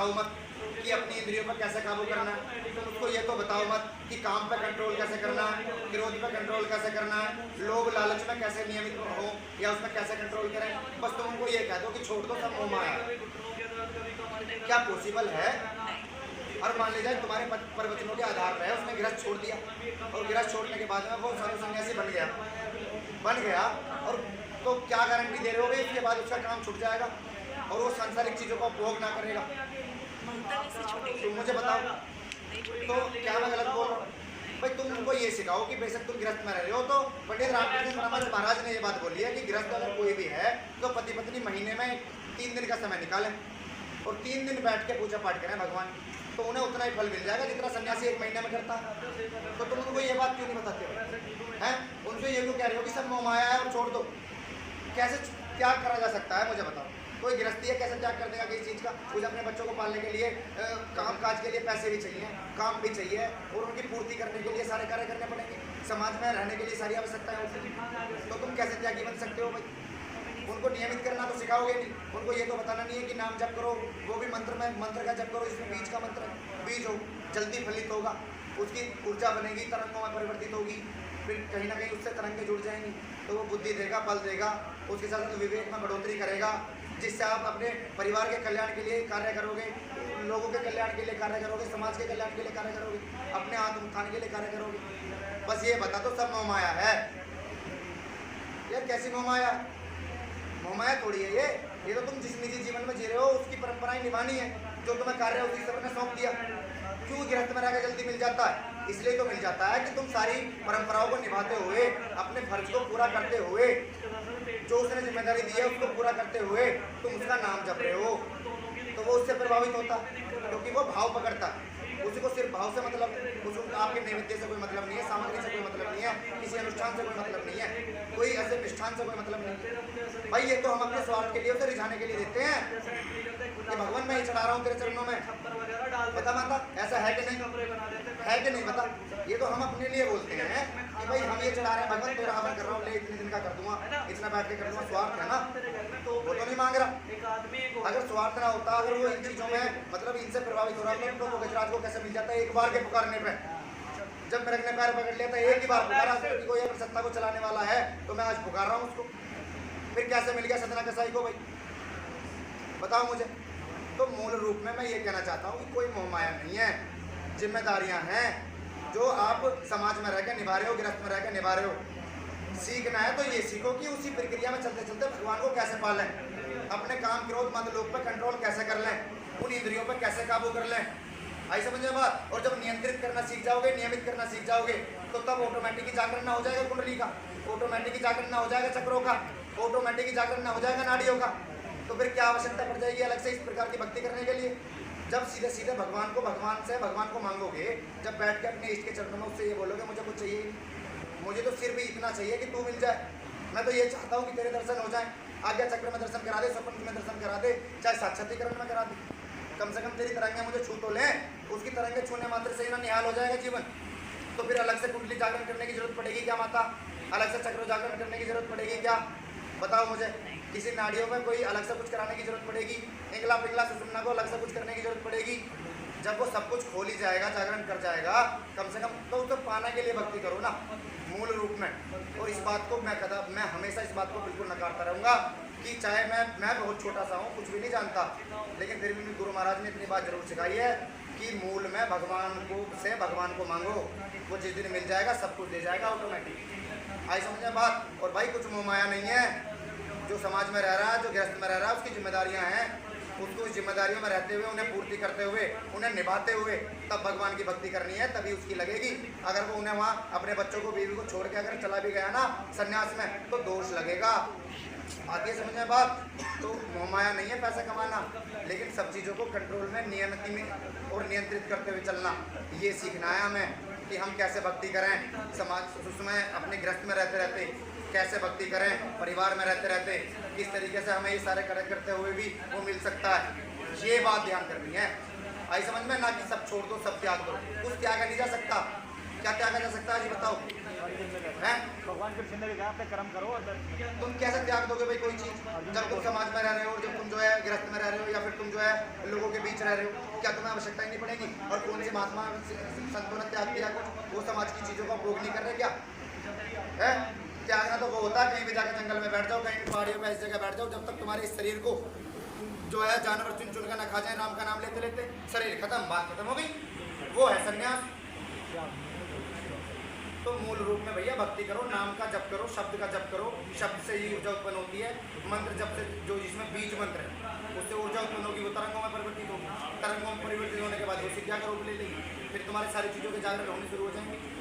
बताओ मत कि अपनी इंद्रियों पर कैसे काबू करना है, तुम उसको ये तो बताओ मत कि काम पर कंट्रोल कैसे करना है, क्रोध पर कंट्रोल कैसे करना है, लोभ लालच में कैसे नियमित हो या उसमें कैसे कंट्रोल करें। बस तुम उनको ये कह दो कि छोड़ दो सब मोह माया। क्या पॉसिबल है? और मान लीजिए तुम्हारे प्रवचनों के आधार पर उसने गृहस्थ छोड़ दिया और गृहस्थ छोड़ने के बाद में वो साधु सन्यासी बन गया और तो क्या गारंटी दे रहे हो भाई इसके बाद उसका काम छूट जाएगा और वो सांसारिक चीज़ों का उपभोग ना करेगा? तुम मुझे बताओ, तो क्या मैं गलत बोल रहा हूँ? भाई तुम उनको ये सिखाओ कि बेशक तुम गृहस्थ में रह रहे हो, तो पंडित रामकृष्ण परमहंस महाराज ने ये बात बोली है कि गृहस्थ अगर कोई भी है तो पति पत्नी महीने में 3 दिन का समय निकालें और 3 दिन बैठ के पूजा पाठ करें भगवान, तो उन्हें उतना ही फल मिल जाएगा जितना सन्यासी 1 महीने में करता है। तो तुम उनको ये बात क्यों नहीं बताते हो? हैं उनसे ये क्यों कह रहे हो कि सब मोह माया है और छोड़ दो? कैसे त्याग करा जा सकता है मुझे बताओ? कोई गृहस्थी है कैसे त्याग कर देगा किसी चीज़ का? कुछ अपने बच्चों को पालने के लिए काम काज के लिए पैसे भी चाहिए, काम भी चाहिए और उनकी पूर्ति करने के लिए सारे कार्य करने पड़ेंगे, समाज में रहने के लिए सारी आवश्यकताएं होती हैं। तो तुम कैसे त्यागी बन सकते हो भाई? उनको नियमित करना तो सिखाओगे नहीं, उनको ये तो बताना नहीं है कि नाम जप करो, वो भी मंत्र का जप करो, इसमें बीज का मंत्र बीज हो, जल्दी फलित होगा, उसकी ऊर्जा बनेगी, तरंगों में परिवर्तित होगी, फिर कहीं ना कहीं उससे तरंगें जुड़ जाएंगी, तो वो बुद्धि देगा, बल देगा, उसके साथ साथ विवेक में बढ़ोतरी करेगा, जिससे आप अपने परिवार के कल्याण के लिए कार्य करोगे, लोगों के कल्याण के लिए कार्य करोगे, समाज के कल्याण के लिए कार्य करोगे, अपने आत्म उत्थान के लिए कार्य करोगे। बस ये बता दो सब मोह माया है। यार कैसी मोह माया? मोह माया थोड़ी है ये तो तुम जिस निजी जीवन में जी रहे हो उसकी परंपराएं निभानी है, जो तुम्हें कार्य उसी सब ने सौंप दिया। क्यों गृहस्थ में रहकर जल्दी मिल जाता है? इसलिए तो मिल जाता है कि तुम सारी परंपराओं को निभाते हुए, अपने फर्ज को पूरा करते हुए, जो उसने जिम्मेदारी दी है उसको पूरा करते हुए तुम उसका नाम जप रहे हो, तो वो उससे प्रभावित होता, क्योंकि वो भाव पकड़ता, उसी को सिर्फ भाव से मतलब, उसको आपके नैवेद्य से कोई मतलब नहीं है, सामग्री से कोई मतलब नहीं है, किसी अनुष्ठान से कोई मतलब नहीं है, कोई ऐसे मिष्ठान से कोई मतलब नहीं है। भाई ये तो हम अपने स्वार्थ के लिए उसे रिझाने के लिए देते हैं कि भगवान मैं ये चढ़ा रहा हूँ तेरे चरणों में, बता माता ऐसा है कि नहीं? है कि नहीं बता? ये तो हम अपने लिए बोलते हैं कि भाई हम ये चढ़ा रहे हैं भगवान, तेरा हवन कर रहा हूँ, ले इतने दिन का कर दूंगा, इतना बैठ के कर दूंगा, स्वार्थ है ना, वो तो नहीं मांग रहा। अगर स्वार्थ ना होता, अगर वो इन चीज़ों में मतलब इनसे प्रभावित हो रहा होता तो गजराज को कैसे मिल जाता है? एक बार के पुकारने पे, जब मेरे ने पैर पकड़ लिया था, एक ही बार पुकारा, कोई अगर सत्ता को चलाने वाला है तो मैं आज पुकार रहा हूँ उसको, फिर कैसे मिल गया सतना कसाई को? भाई बताओ मुझे। तो मूल रूप में मैं ये कहना चाहता हूँ कि कोई मोह माया नहीं है, जिम्मेदारियाँ हैं जो आप समाज में रहकर निभा रहे हो, गृहस्थ में रहकर निभा रहे हो। सीखना है तो ये सीखो कि उसी प्रक्रिया में चलते चलते भगवान को कैसे पालें, अपने काम क्रोध मद लोभ पर कंट्रोल कैसे कर लें, उन इंद्रियों पर कैसे काबू कर लें। आई समझे बात? और जब नियंत्रित करना सीख जाओगे, नियमित करना सीख जाओगे, तो तब ऑटोमेटिक ही जागरण ना हो जाएगा कुंडली का, ऑटोमेटिक ही जागरण ना हो जाएगा चक्रों का, ऑटोमेटिक ही जागरण ना हो जाएगा नाड़ियों का। तो फिर क्या आवश्यकता पड़ जाएगी अलग से इस प्रकार की भक्ति करने के लिए? जब सीधे सीधे भगवान को मांगोगे, जब बैठ के अपने इष्ट के चरणों में उससे ये बोलोगे मुझे कुछ चाहिए ही नहीं, मुझे तो सिर्फ इतना चाहिए कि तू मिल जाए, मैं तो ये चाहता हूँ कि तेरे दर्शन हो जाए, आज्ञा चक्र में दर्शन करा दे, स्वप्न में दर्शन करा दे, चाहे साक्षात्करण में करा दे, कम से कम तेरी तरंगें मुझे छू तो लें, उसकी तरंगें छूने मात्र से ही ना निहाल हो जाएगा जीवन। तो फिर अलग से कुंडली जागरण करने की जरूरत पड़ेगी क्या माता? अलग से चक्र जागरण करने की जरूरत पड़ेगी क्या? बताओ मुझे। किसी नाड़ियों में कोई अलग से कुछ कराने की जरूरत पड़ेगी? इंगला पिंगला सुषुम्ना को अलग से कुछ करने की जरूरत पड़ेगी? जब वो सब कुछ खोल ही जाएगा, जागरण कर जाएगा, कम से कम तो उसे पाने के लिए भक्ति करो ना मूल रूप में। और इस बात को मैं हमेशा इस बात को बिल्कुल नकारता रहूँगा कि चाहे मैं बहुत छोटा सा हूँ, कुछ भी नहीं जानता, लेकिन फिर भी गुरु महाराज ने इतनी बात जरूर सिखाई है कि मूल में भगवान को मांगो, वो जिस दिन मिल जाएगा सब कुछ दे जाएगा ऑटोमेटिक। आई समझे बात? और भाई कुछ मोह माया नहीं है, जो समाज में रह रहा है, जो गृहस्थ में रह रहा है, उसकी जिम्मेदारियां हैं, उसको उस जिम्मेदारियों में रहते हुए, उन्हें पूर्ति करते हुए, उन्हें निभाते हुए तब भगवान की भक्ति करनी है, तभी उसकी लगेगी। अगर वो उन्हें वहाँ अपने बच्चों को, बीवी को छोड़ के अगर चला भी गया ना संन्यास में, तो दोष लगेगा। आती है समझ में बात? तो मोह माया नहीं है पैसा कमाना, लेकिन सब चीज़ों को कंट्रोल में, नियमित में और नियंत्रित करते हुए चलना, ये सीखना है हमें कि हम कैसे भक्ति करें समाज उसमें, अपने गृहस्थ में रहते रहते कैसे भक्ति करें, परिवार में रहते रहते किस तरीके से हमें ये सारे कार्य करते हुए भी वो मिल सकता है, ये बात ध्यान करनी है। आई समझ में? ना कि सब छोड़ दो सब त्याग दो, कुछ त्याग नहीं जा सकता। क्या त्यागा जा सकता है जी बताओ? हैं? भगवान कृष्ण ने भी कहा अपने कर्म करो और तुम कैसे त्याग दोगे भाई कोई चीज जब तुम समाज में रह रहे हो, जब तुम जो है गृहस्थ में रह रहे हो, या फिर तुम जो है लोगों के बीच रह रहे हो, क्या तुम्हें आवश्यकता ही नहीं पड़ेगी? और कौन से महात्मा संतों ने त्याग किया कुछ? वो समाज की चीजों का उपभोग नहीं कर रहे क्या? है? त्यागना तो वो होता है कहीं भी जाकर जंगल में बैठ जाओ, कहीं भी पहाड़ियों में ऐसी जगह बैठ जाओ, जब तक तुम्हारे इस शरीर को जो है जानवर चुन चुन कर ना खा जाए, राम का नाम लेते लेते शरीर खत्म, बात खत्म हो गई। वो है संन्यास। तो मूल रूप में भैया भक्ति करो, नाम का जप करो, शब्द का जप करो, शब्द से ही ऊर्जा उत्पन्न होती है। मंत्र जप से जो जिसमें बीज मंत्र है उससे ऊर्जा उत्पन्न होगी, वो तरंगों में परिवर्तित होगी, तरंगों में परिवर्तित होने के बाद वो सिद्धियां का रूप ले लेगी, फिर तुम्हारी सारी चीज़ों के जागरण होने शुरू हो जाएंगे।